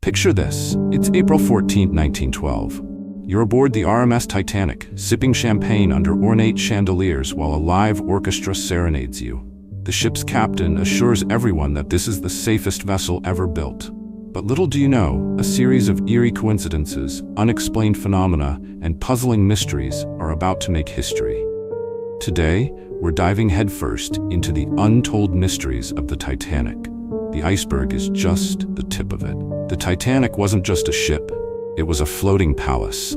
Picture this. It's April 14, 1912. You're aboard the RMS Titanic, sipping champagne under ornate chandeliers while a live orchestra serenades you. The ship's captain assures everyone that this is the safest vessel ever built. But little do you know, a series of eerie coincidences, unexplained phenomena, and puzzling mysteries are about to make history. Today, we're diving headfirst into the untold mysteries of the Titanic. The iceberg is just the tip of it. The Titanic wasn't just a ship, it was a floating palace.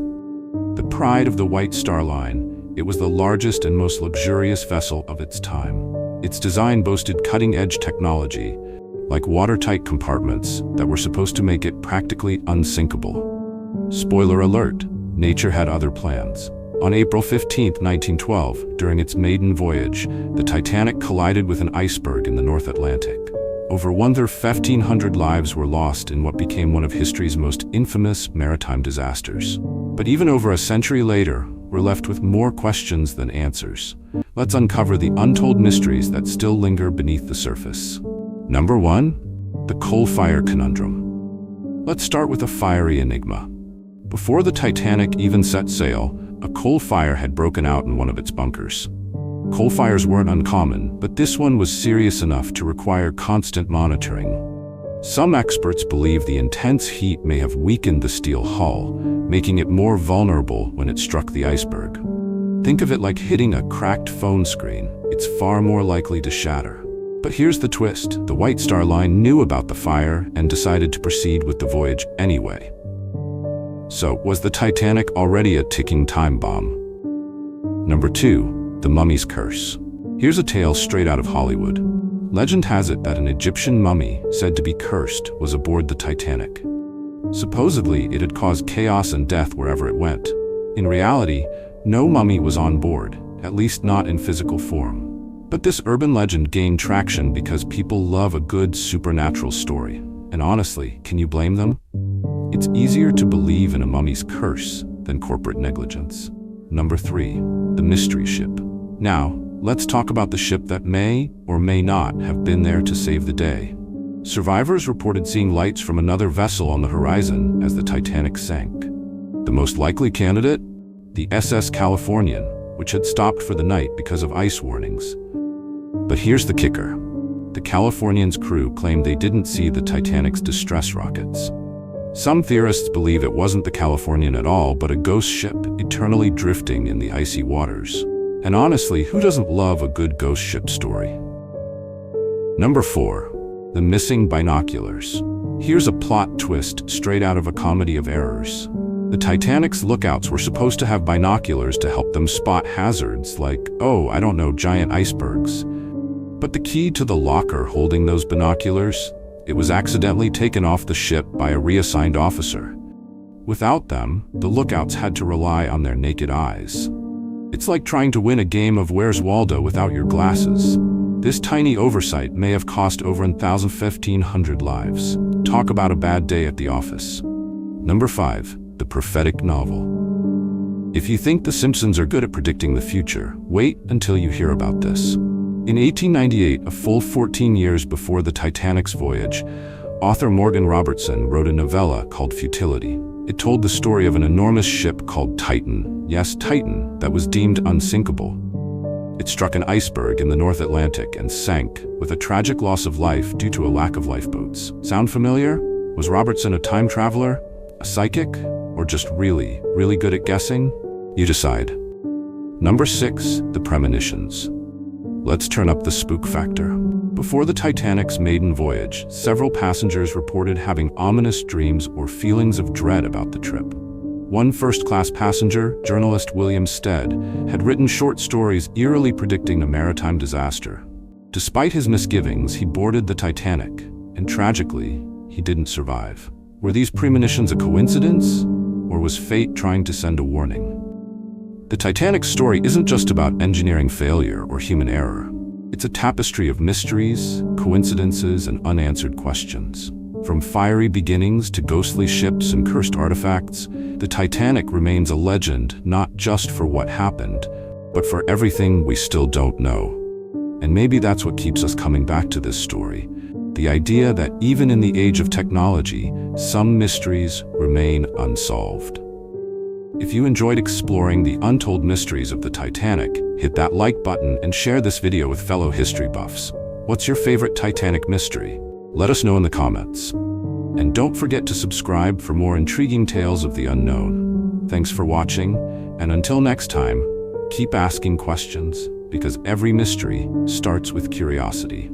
The pride of the White Star Line, it was the largest and most luxurious vessel of its time. Its design boasted cutting-edge technology, like watertight compartments that were supposed to make it practically unsinkable. Spoiler alert, nature had other plans. On April 15, 1912, during its maiden voyage, the Titanic collided with an iceberg in the North Atlantic. Over 1,500 lives were lost in what became one of history's most infamous maritime disasters. But even over a century later, we're left with more questions than answers. Let's uncover the untold mysteries that still linger beneath the surface. Number 1. The coal fire conundrum. Let's start with a fiery enigma. Before the Titanic even set sail, a coal fire had broken out in one of its bunkers. Coal fires weren't uncommon, but this one was serious enough to require constant monitoring. Some experts believe the intense heat may have weakened the steel hull, making it more vulnerable when it struck the iceberg. Think of it like hitting a cracked phone screen. It's far more likely to shatter. But here's the twist. The White Star Line knew about the fire and decided to proceed with the voyage anyway. So, was the Titanic already a ticking time bomb? Number 2. The Mummy's Curse. Here's a tale straight out of Hollywood. Legend has it that an Egyptian mummy, said to be cursed, was aboard the Titanic. Supposedly, it had caused chaos and death wherever it went. In reality, no mummy was on board, at least not in physical form. But this urban legend gained traction because people love a good supernatural story. And honestly, can you blame them? It's easier to believe in a mummy's curse than corporate negligence. Number 3. The Mystery Ship. Now, let's talk about the ship that may or may not have been there to save the day. Survivors reported seeing lights from another vessel on the horizon as the Titanic sank. The most likely candidate? The SS Californian, which had stopped for the night because of ice warnings. But here's the kicker. The Californian's crew claimed they didn't see the Titanic's distress rockets. Some theorists believe it wasn't the Californian at all, but a ghost ship eternally drifting in the icy waters. And honestly, who doesn't love a good ghost ship story? Number 4. The Missing Binoculars. Here's a plot twist straight out of a comedy of errors. The Titanic's lookouts were supposed to have binoculars to help them spot hazards like, giant icebergs. But the key to the locker holding those binoculars? It was accidentally taken off the ship by a reassigned officer. Without them, the lookouts had to rely on their naked eyes. It's like trying to win a game of Where's Waldo without your glasses. This tiny oversight may have cost over 1,500 lives. Talk about a bad day at the office. Number 5. The Prophetic Novel. If you think The Simpsons are good at predicting the future, wait until you hear about this. In 1898, a full 14 years before the Titanic's voyage, author Morgan Robertson wrote a novella called Futility. It told the story of an enormous ship called Titan, yes, Titan, that was deemed unsinkable. It struck an iceberg in the North Atlantic and sank, with a tragic loss of life due to a lack of lifeboats. Sound familiar? Was Robertson a time traveler, a psychic, or just really, really good at guessing? You decide. Number 6. The Premonitions. Let's turn up the spook factor. Before the Titanic's maiden voyage, several passengers reported having ominous dreams or feelings of dread about the trip. One first-class passenger, journalist William Stead, had written short stories eerily predicting a maritime disaster. Despite his misgivings, he boarded the Titanic, and tragically, he didn't survive. Were these premonitions a coincidence, or was fate trying to send a warning? The Titanic's story isn't just about engineering failure or human error. It's a tapestry of mysteries, coincidences, and unanswered questions. From fiery beginnings to ghostly ships and cursed artifacts, the Titanic remains a legend not just for what happened, but for everything we still don't know. And maybe that's what keeps us coming back to this story, The idea that even in the age of technology, some mysteries remain unsolved. If you enjoyed exploring the untold mysteries of the Titanic, hit that like button and share this video with fellow history buffs. What's your favorite Titanic mystery? Let us know in the comments. And don't forget to subscribe for more intriguing tales of the unknown. Thanks for watching, and until next time, keep asking questions, because every mystery starts with curiosity.